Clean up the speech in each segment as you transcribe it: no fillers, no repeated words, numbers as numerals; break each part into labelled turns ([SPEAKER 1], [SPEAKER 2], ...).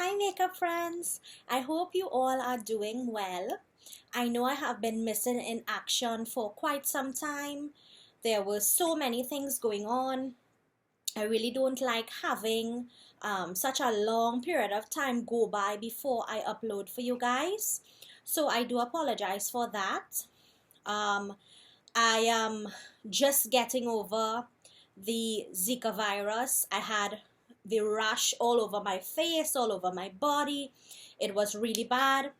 [SPEAKER 1] Hi makeup friends, I hope you all are doing well. I know I have been missing in action for quite some time. There were so many things going on. I really don't like having such a long period of time go by before I upload for you guys. So I do apologize for that. Um, I am just getting over the Zika virus. I had the rash all over my face, all over my body. It was really bad.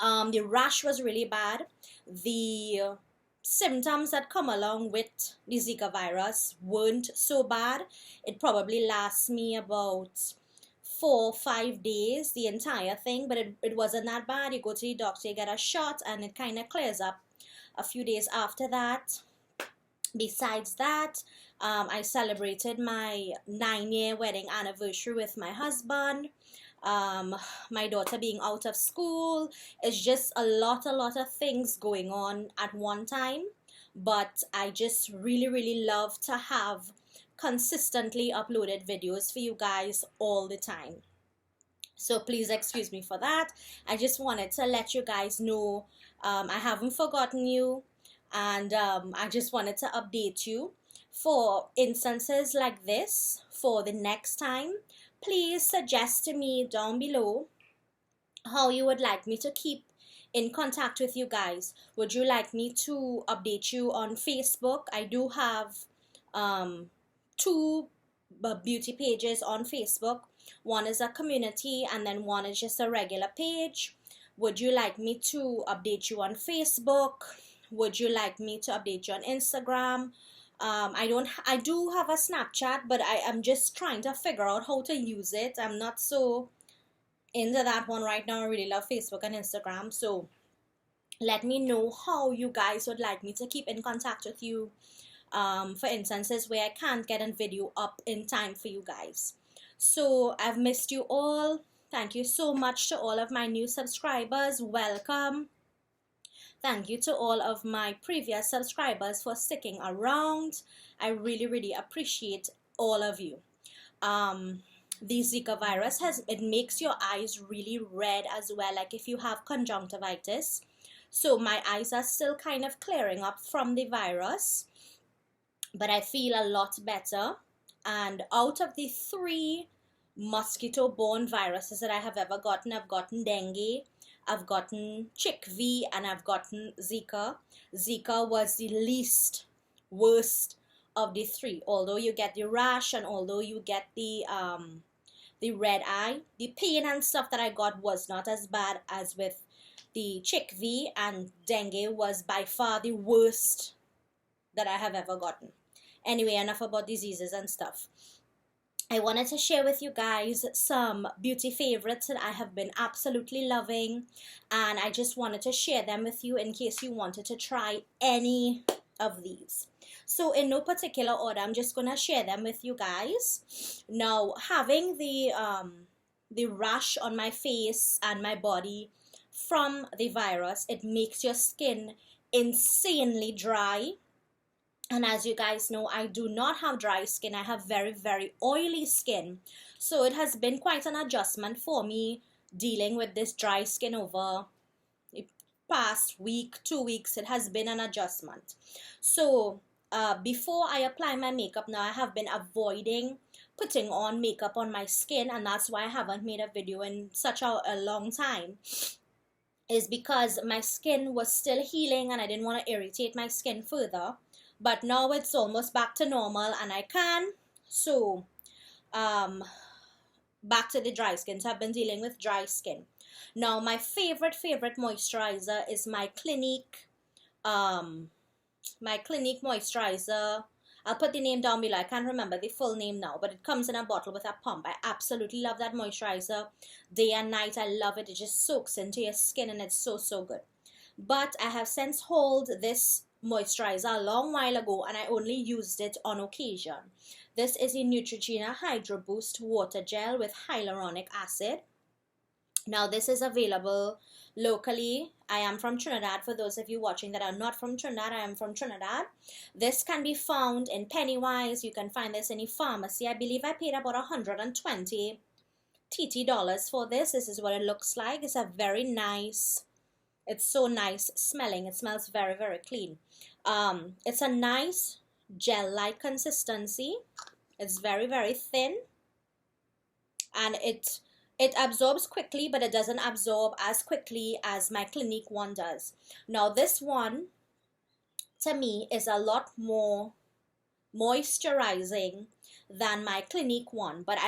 [SPEAKER 1] The rash was really bad. The symptoms that come along with the Zika virus weren't so bad. It probably lasts me about 4 or 5 days, the entire thing, but it wasn't that bad. You go to the doctor, you get a shot, and it kind of clears up a few days after that. Besides that, I celebrated my 9-year wedding anniversary with my husband. Um, my daughter being out of school. It's just a lot of things going on at one time. But I just really love to have consistently uploaded videos for you guys all the time. So please excuse me for that. I just wanted to let you guys know I haven't forgotten you, and I just wanted to update you. For instances like this, for the next time, please suggest to me down below how you would like me to keep in contact with you guys. Would you like me to update you on Facebook? I do have two beauty pages on Facebook. One is a community and then one is just a regular page. Would you like me to update you on Facebook? Would you like me to update you on Instagram? I do have a Snapchat, but I am just trying to figure out how to use it. I'm not so into that one right now. I really love Facebook and Instagram, so let me know how you guys would like me to keep in contact with you, for instances where I can't get a video up in time for you guys. So I've missed you all. Thank you so much to all of my new subscribers. Welcome. Thank you to all of my previous subscribers for sticking around. I really appreciate all of you. The Zika virus it makes your eyes really red as well, like if you have conjunctivitis. So my eyes are still kind of clearing up from the virus, but I feel a lot better. And out of the 3 mosquito-borne viruses that I have ever gotten, I've gotten dengue, I've gotten chickpea, and I've gotten Zika. Zika was the least worst of the 3. Although you get the rash and although you get the red eye, the pain and stuff that I got was not as bad as with the chickpea, and dengue was by far the worst that I have ever gotten. Anyway, enough about diseases and stuff. I wanted to share with you guys some beauty favorites that I have been absolutely loving, and I just wanted to share them with you in case you wanted to try any of these. So in no particular order, I'm just gonna share them with you guys. Now, having the rash on my face and my body from the virus, it makes your skin insanely dry. And as you guys know, I do not have dry skin. I have very oily skin. So it has been quite an adjustment for me dealing with this dry skin over the past week, 2 weeks. It has been an adjustment. So before I apply my makeup now, I have been avoiding putting on makeup on my skin, and that's why I haven't made a video in such a long time, is because my skin was still healing and I didn't want to irritate my skin further. But now it's almost back to normal and I can. So back to the dry skin. So I've been dealing with dry skin. Now my favorite moisturizer is my Clinique moisturizer. I'll put the name down below. I can't remember the full name now, but it comes in a bottle with a pump. I absolutely love that moisturizer. Day and night, I love it. It just soaks into your skin and it's so good. But I have since hauled this moisturizer a long while ago and I only used it on occasion. This is a Neutrogena Hydro Boost Water Gel with hyaluronic acid. Now this is available locally. I am from Trinidad. For those of you watching that are not from Trinidad, I am from Trinidad. This can be found in Pennywise. You can find this in a pharmacy. I believe I paid about $120 $30 for this. This is what it looks like. It's a very nice, it's so nice smelling. It smells very, very clean. It's a nice gel-like consistency. It's very, very thin, and it absorbs quickly, but it doesn't absorb as quickly as my Clinique one does. Now this one, to me, is a lot more moisturizing than my Clinique one, but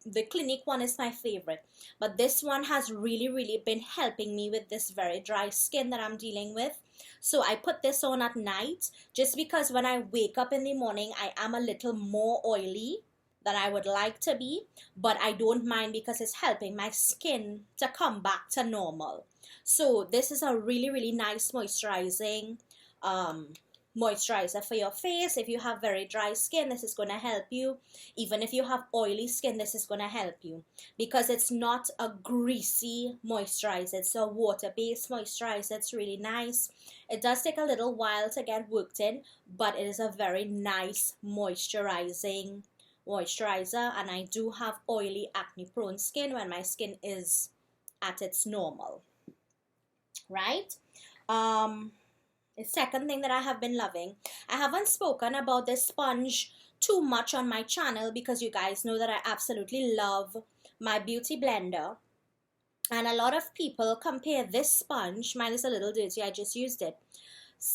[SPEAKER 1] the Clinique one is my favorite. But this one has really been helping me with this very dry skin that I'm dealing with. So I put this on at night, just because when I wake up in the morning, I am a little more oily than I would like to be, but I don't mind because it's helping my skin to come back to normal. So this is a really nice moisturizing moisturizer for your face. If you have very dry skin, this is going to help you. Even if you have oily skin, this is going to help you, because it's not a greasy moisturizer. It's a water-based moisturizer. It's really nice. It does take a little while to get worked in, but it is a very nice moisturizing moisturizer. And I do have oily, acne-prone skin when my skin is at its normal, right? The second thing that I have been loving, I haven't spoken about this sponge too much on my channel because you guys know that I absolutely love my beauty blender. And a lot of people compare this sponge, mine is a little dirty, I just used it.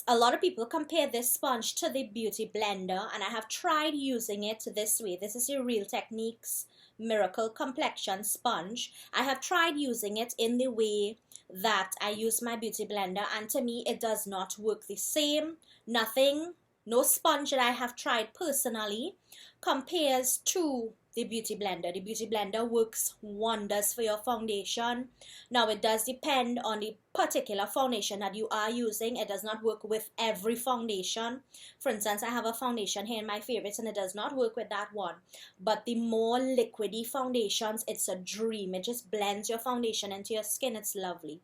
[SPEAKER 1] A lot of people compare this sponge to the beauty blender, and I have tried using it this way. This is your Real Techniques Miracle Complexion Sponge. I have tried using it in the way that I use my beauty blender, and to me it does not work the same. Nothing, no sponge that I have tried personally compares to the beauty blender. The beauty blender works wonders for your foundation. Now it does depend on the particular foundation that you are using. It does not work with every foundation. For instance, I have a foundation here in my favorites and it does not work with that one. But the more liquidy foundations, it's a dream. It just blends your foundation into your skin. It's lovely.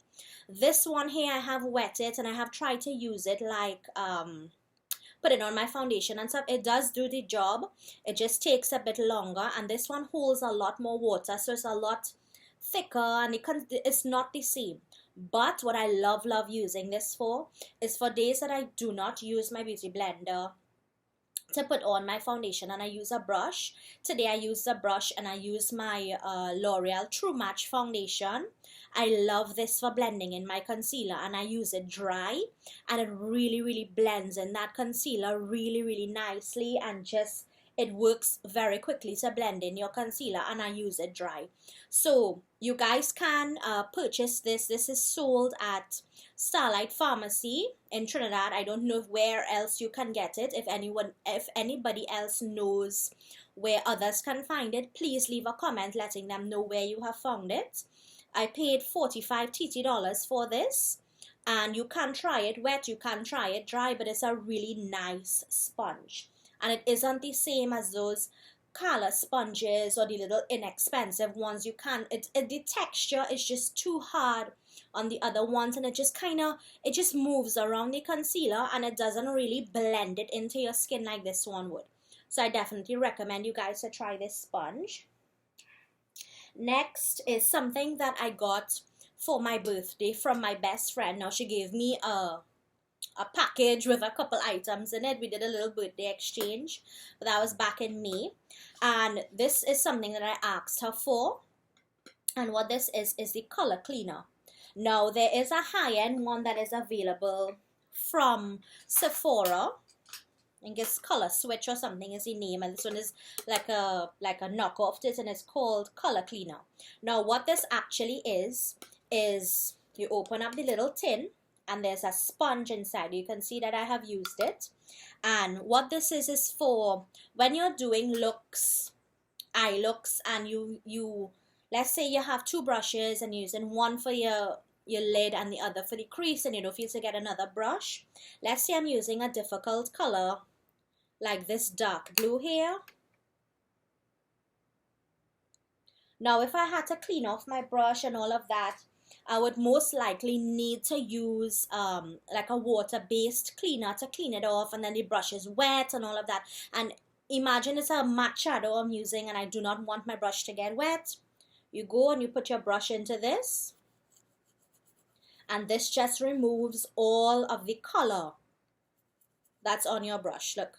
[SPEAKER 1] This one here, I have wet it and I have tried to use it like put it on my foundation and stuff. It does do the job. It just takes a bit longer, and this one holds a lot more water, so it's a lot thicker, and it's not the same. But what I love using this for is for days that I do not use my beauty blender to put on my foundation and I use a brush. Today I used a brush and I use my L'Oreal True Match foundation. I love this for blending in my concealer, and I use it dry, and it really blends in that concealer really nicely, and just it works very quickly to blend in your concealer, and I use it dry. So you guys can purchase this. This is sold at Starlight Pharmacy in Trinidad. I don't know where else you can get it. If anybody else knows where others can find it, please leave a comment letting them know where you have found it. I paid $45 TT for this, and you can try it wet, you can try it dry, but it's a really nice sponge. And it isn't the same as those color sponges or the little inexpensive ones. The texture is just too hard on the other ones, and it just moves around the concealer, and it doesn't really blend it into your skin like this one would. So I definitely recommend you guys to try this sponge. Next is something that I got for my birthday from my best friend. Now she gave me a package with a couple items in it. We did a little birthday exchange, but that was back in May. And this is something that I asked her for. And what this is the color cleaner. Now there is a high-end one that is available from Sephora. I think it's Color Switch or something is the name, and this one is like a knockoff to it, and it's called Color Cleaner. Now what this actually is you open up the little tin, and there's a sponge inside. You can see that I have used it. And what this is for when you're doing looks, eye looks, and you let's say you have two brushes and you're using one for your lid and the other for the crease, and you don't feel to get another brush. Let's say I'm using a difficult color like this dark blue here. Now if I had to clean off my brush and all of that, I would most likely need to use like a water-based cleaner to clean it off, and then the brush is wet and all of that. And imagine it's a matte shadow I'm using and I do not want my brush to get wet. You go and you put your brush into this, and this just removes all of the color that's on your brush. Look.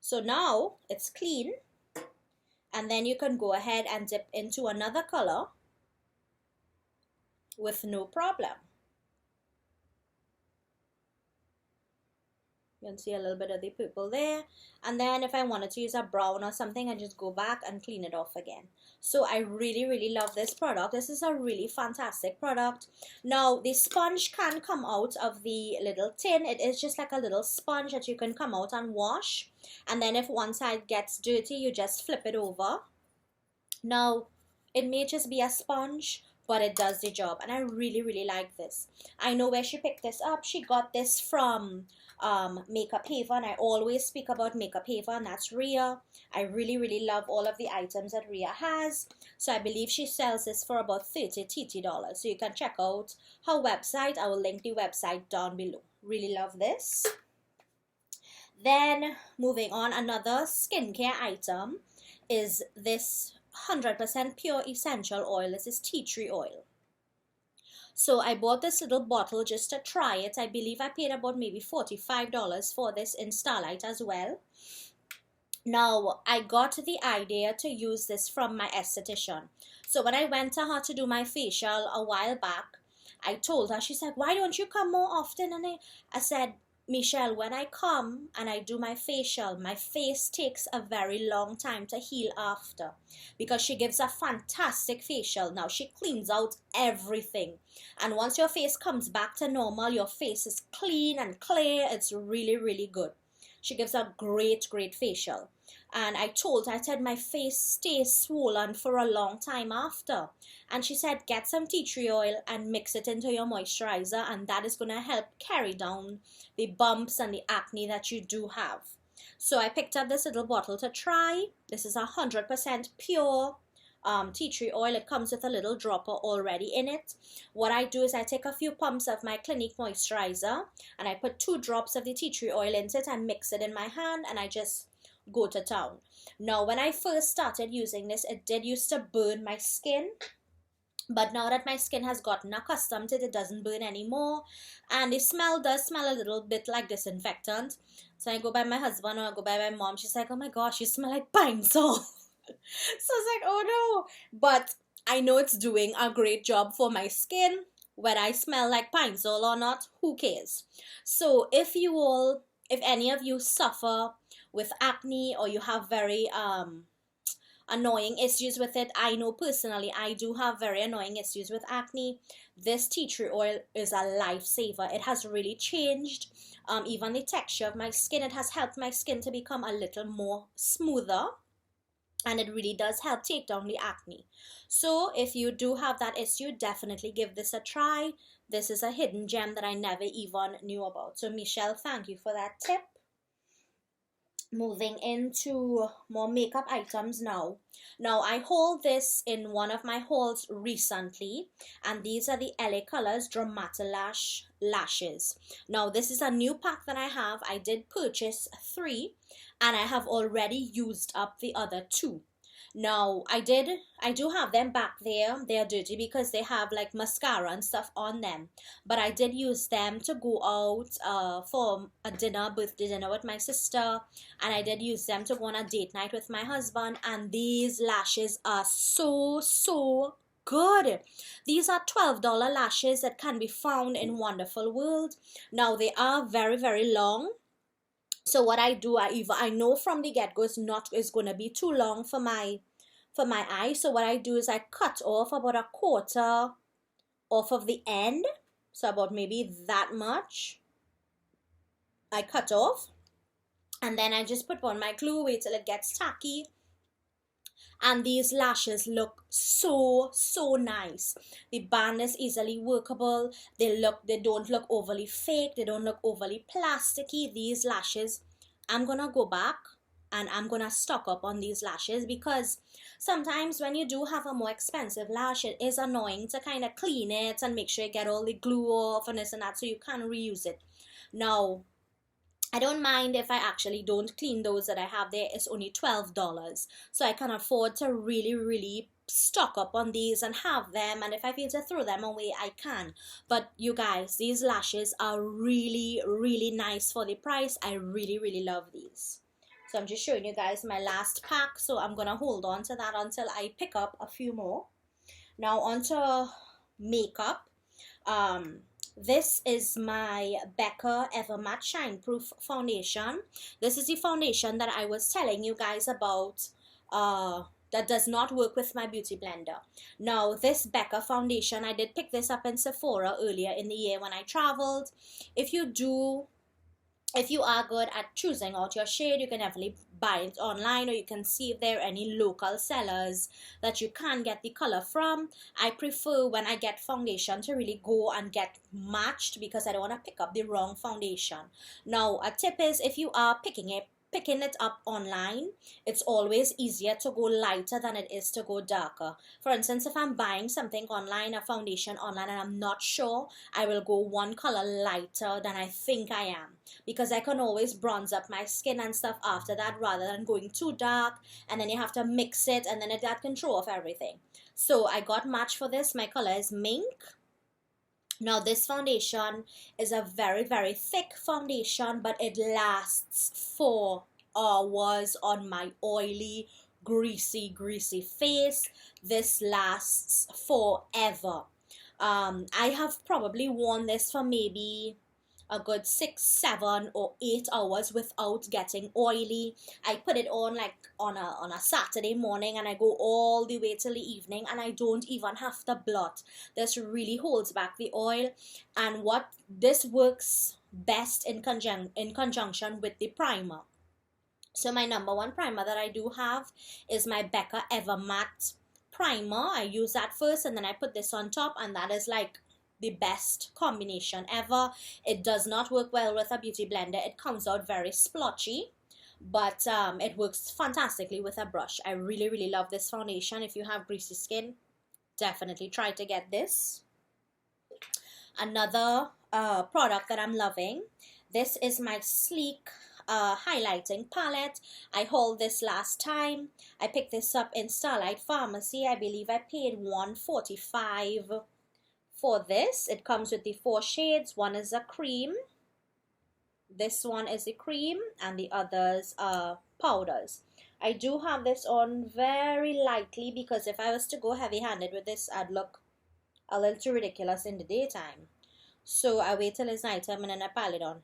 [SPEAKER 1] So now it's clean, and then you can go ahead and dip into another color with no problem. You can see a little bit of the purple there, and then if I wanted to use a brown or something, I just go back and clean it off again. So I really love this product. This is a really fantastic product. Now the sponge can come out of the little tin. It is just like a little sponge that you can come out and wash, and then if one side gets dirty, you just flip it over. Now it may just be a sponge, but it does the job, and I really like this. I know where she picked this up. She got this from Makeup Haven. I always speak about Makeup Haven. That's Rhea. I really love all of the items that Rhea has. So I believe she sells this for about $30 TT. So you can check out her website. I will link the website down below. Really love this. Then moving on, another skincare item is this 100% pure essential oil. This is tea tree oil. So I bought this little bottle just to try it. I believe I paid about maybe $45 for this in Starlight as well. Now I got the idea to use this from my esthetician. So when I went to her to do my facial a while back, I told her, she said, why don't you come more often? And I said, Michelle, when I come and I do my facial, my face takes a very long time to heal after, because she gives a fantastic facial. Now she cleans out everything, and once your face comes back to normal, your face is clean and clear. It's really good. She gives a great facial. And I told her, I said, my face stays swollen for a long time after. And she said, get some tea tree oil and mix it into your moisturizer, and that is going to help carry down the bumps and the acne that you do have. So I picked up this little bottle to try. This is 100% pure tea tree oil. It comes with a little dropper already in it. What I do is I take a few pumps of my Clinique moisturizer, and I put 2 drops of the tea tree oil into it and mix it in my hand, and I just go to town. Now when I first started using this, it did used to burn my skin, but now that my skin has gotten accustomed to it, it doesn't burn anymore, and the smell does smell a little bit like disinfectant. So I go by my husband or I go by my mom. She's like, oh my gosh, you smell like pine sol. So it's like, oh no, but I know it's doing a great job for my skin. Whether I smell like pine sol or not, who cares? So if any of you suffer with acne, or you have very annoying issues with it, I know personally I do have very annoying issues with acne. This tea tree oil is a lifesaver. It has really changed even the texture of my skin. It has helped my skin to become a little more smoother, and it really does help take down the acne. So if you do have that issue, definitely give this a try. This is a hidden gem that I never even knew about. So Michelle, thank you for that tip. Moving into more makeup items now. Now I hauled this in one of my hauls recently, and these are the LA Colors Dramatilash lashes. Now this is a new pack that I have. I did purchase 3, and I have already used up the other 2. Now I do have them back there. They are dirty because they have like mascara and stuff on them, but I did use them to go out for a birthday dinner with my sister, and I did use them to go on a date night with my husband, and these lashes are so good. These are $12 lashes that can be found in Wonderful World. Now they are very long. So what I do, I know from the get-go it's going to be too long for my eye. So what I do is I cut off about 1/4 off of the end. So about maybe that much I cut off. And then I just put on my glue, wait till it gets tacky. And these lashes look so nice. The band is easily workable. They don't look overly fake. They don't look overly plasticky. These lashes, I'm gonna go back and I'm gonna stock up on these lashes, because sometimes when you do have a more expensive lash, it is annoying to kind of clean it and make sure you get all the glue off and this and that, so you can reuse it. Now I don't mind if I actually don't clean those that I have there. It's only $12. So I can afford to really stock up on these and have them. And if I feel to throw them away, I can. But you guys, these lashes are really nice for the price. I really love these. So I'm just showing you guys my last pack. So I'm going to hold on to that until I pick up a few more. Now onto makeup. This is my Becca Ever Matte Shine Proof Foundation. This is the foundation that I was telling you guys about that does not work with my beauty blender. Now this Becca foundation, I did pick this up in Sephora earlier in the year when I traveled. If you are good at choosing out your shade, you can definitely buy it online, or you can see if there are any local sellers that you can get the color from. I prefer when I get foundation to really go and get matched, because I don't want to pick up the wrong foundation. Now a tip is, if you are picking it up online, it's always easier to go lighter than it is to go darker. For instance, if I'm buying something online, a foundation online, and I'm not sure, I will go one color lighter than I think I am, because I can always bronze up my skin and stuff after that, rather than going too dark and then you have to mix it and then that can throw off everything. So I got matched for this. My color is mink. Now this foundation is a very thick foundation, but it lasts 4 hours on my oily, greasy face. This lasts forever. I have probably worn this for maybe a good 6, 7, or 8 hours without getting oily. I put it on like on a Saturday morning, and I go all the way till the evening, and I don't even have to blot. This really holds back the oil. And what this works best in conjunction with the primer. So my number one primer that I do have is my Becca Ever Matte primer. I use that first, and then I put this on top, and that is like the best combination ever. It does not work well with a beauty blender. It comes out very splotchy, but it works fantastically with a brush. I really love this foundation. If you have greasy skin, definitely try to get this. Another product that I'm loving, this is my Sleek highlighting palette. I hauled this last time. I picked this up in Starlight Pharmacy. I believe I paid $145 for this. It comes with the 4 shades. One is a cream, this one is a cream, and the others are powders. I do have this on very lightly, because if I was to go heavy-handed with this, I'd look a little too ridiculous in the daytime. So I wait till it's nighttime and then I pile it on.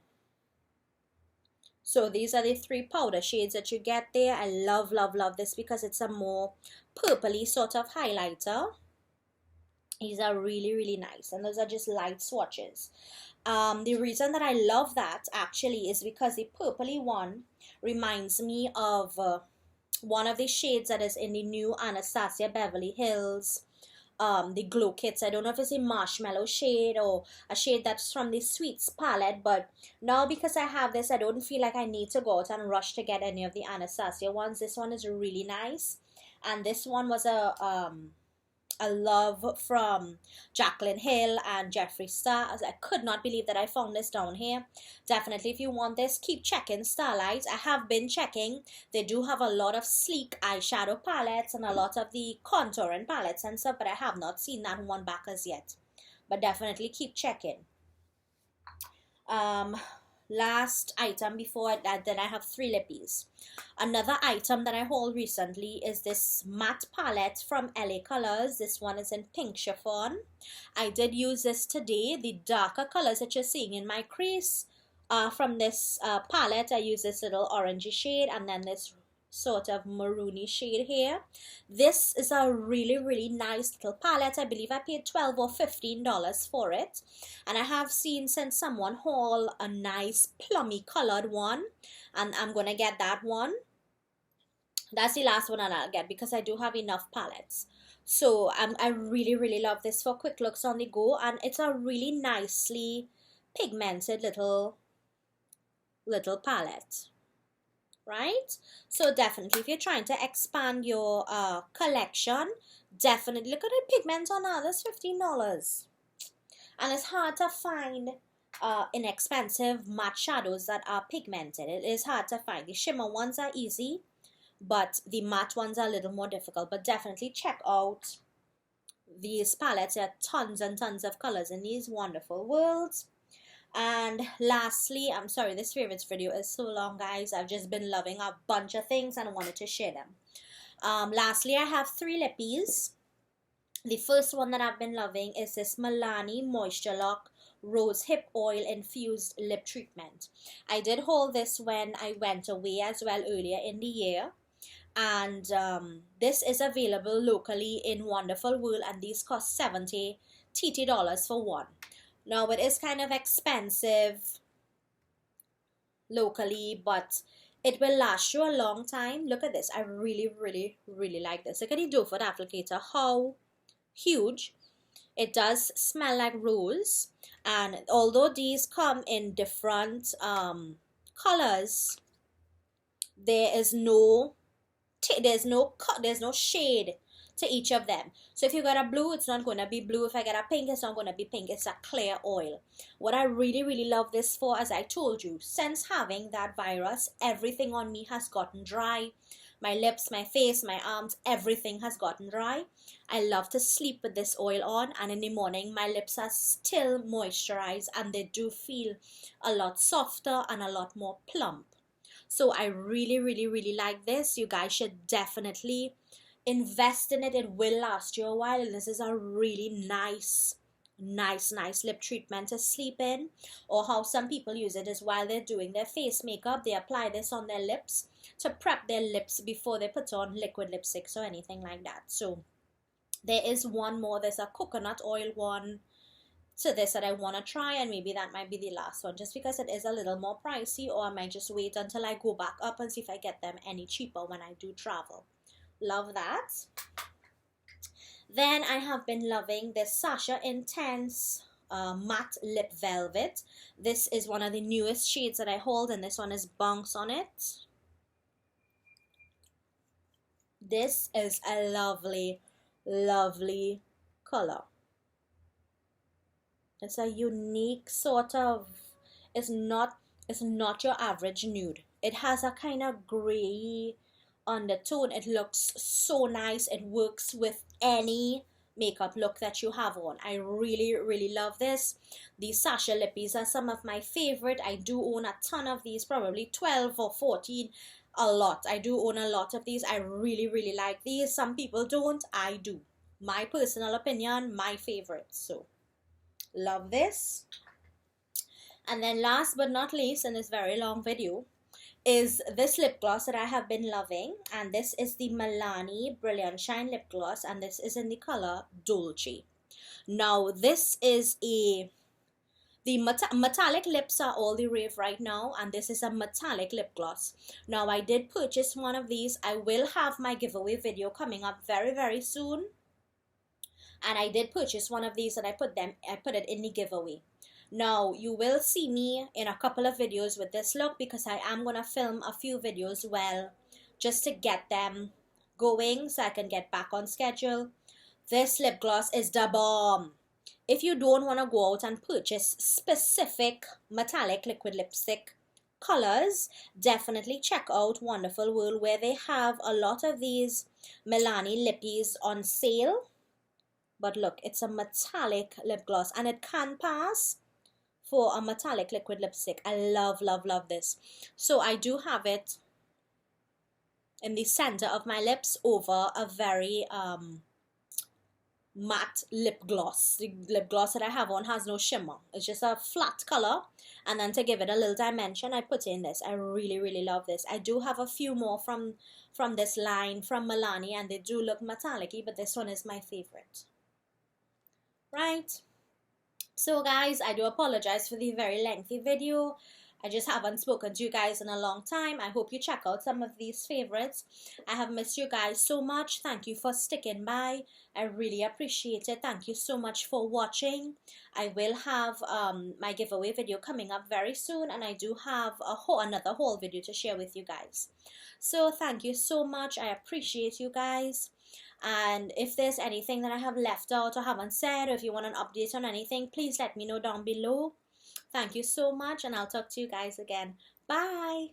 [SPEAKER 1] So these are the 3 powder shades that you get there. I love this, because it's a more purpley sort of highlighter. These are really nice, and those are just light swatches. The reason that I love that actually is because the purpley one reminds me of one of the shades that is in the new Anastasia Beverly Hills, the glow kits. I don't know if it's a marshmallow shade or a shade that's from the Sweets palette, but now because I have this, I don't feel like I need to go out and rush to get any of the Anastasia ones. This one is really nice, and this one was a love from Jaclyn Hill and Jeffree Star. I could not believe that I found this down here. Definitely, if you want this, keep checking Starlight. I have been checking. They do have a lot of sleek eyeshadow palettes and a lot of the contouring palettes and stuff, but I have not seen that one back as yet. But definitely keep checking. Last item before that, then I have 3 lippies. Another item that I hauled recently is this matte palette from LA Colors. This one is in pink chiffon. I did use this today. The darker colors that you're seeing in my crease from this palette, I use this little orangey shade, and then this sort of maroony shade here. This is a really nice little palette. I believe I paid $12 or $15 for it, and I have seen since someone haul a nice plummy colored one, and I'm gonna get that one. That's the last one that I'll get, because I do have enough palettes. So I really love this for quick looks on the go, and it's a really nicely pigmented little palette, right? So definitely, if you're trying to expand your collection, definitely look at the pigment on that. That's $15, and it's hard to find inexpensive matte shadows that are pigmented. It is hard to find. The shimmer ones are easy, but the matte ones are a little more difficult. But definitely check out these palettes. There are tons and tons of colors in these wonderful worlds. And lastly, I'm sorry this favorites video is so long, guys. I've just been loving a bunch of things and I wanted to share them. Lastly, I have 3 lippies. The first one that I've been loving is this Milani Moisture Lock Rose Hip Oil Infused Lip Treatment. I did hold this when I went away as well earlier in the year. And this is available locally in Wonderful World, and these cost $70 TT for one. Now it is kind of expensive locally, but it will last you a long time. Look at this. I really like this. Look at the doe foot applicator, how huge. It does smell like rose, and although these come in different colors, there's no shade to each of them. So if you got a blue, it's not going to be blue. If I get a pink, it's not going to be pink. It's a clear oil. What I really love this for, as I told you, since having that virus, everything on me has gotten dry. My lips, my face, my arms, everything has gotten dry. I love to sleep with this oil on, and in the morning my lips are still moisturized and they do feel a lot softer and a lot more plump. So I really like this. You guys should definitely invest in it. It will last you a while. This is a really nice lip treatment to sleep in. Or how some people use it is while they're doing their face makeup, they apply this on their lips to prep their lips before they put on liquid lipsticks or anything like that. So there is one more. There's a coconut oil one to this that I want to try, and maybe that might be the last one, just because it is a little more pricey, or I might just wait until I go back up and see if I get them any cheaper when I do travel. Love that. Then I have been loving this Sasha Intense Matte Lip Velvet. This is one of the newest shades that I hold, and this one is Bounce on it. This is a lovely color. It's a unique sort of, it's not your average nude. It has a kind of gray undertone. It looks so nice. It works with any makeup look that you have on. I really love this. These Sasha lippies are some of my favorite. I do own a ton of these, probably 12 or 14. A lot. I do own a lot of these. I really like these. Some people don't. I do. My personal opinion, my favorite. So love this. And then last but not least in this very long video is this lip gloss that I have been loving, and this is the Milani Brilliant Shine lip gloss, and this is in the color Dolce. Now this is the metallic lips are all the rave right now, and this is a metallic lip gloss. Now I did purchase one of these. I will have my giveaway video coming up very soon, and I did purchase one of these and I put it in the giveaway. Now you will see me in a couple of videos with this look, because I am gonna film a few videos just to get them going so I can get back on schedule. This lip gloss is the bomb. If you don't want to go out and purchase specific metallic liquid lipstick colors, definitely check out Wonderful World, where they have a lot of these Milani lippies on sale. But look, it's a metallic lip gloss, and it can pass for a metallic liquid lipstick. I love this. So I do have it in the center of my lips over a very matte lip gloss. The lip gloss that I have on has no shimmer. It's just a flat color, and then to give it a little dimension, I put in this. I really love this. I do have a few more from this line from Milani, and they do look metallic-y, but this one is my favorite. Right? So guys, I do apologize for the very lengthy video. I just haven't spoken to you guys in a long time. I hope you check out some of these favorites. I have missed you guys so much. Thank you for sticking by. I really appreciate it. Thank you so much for watching. I will have my giveaway video coming up very soon, and I do have another haul video to share with you guys. So thank you so much. I appreciate you guys. And if there's anything that I have left out or haven't said, or if you want an update on anything, please let me know down below. Thank you so much, and I'll talk to you guys again. Bye.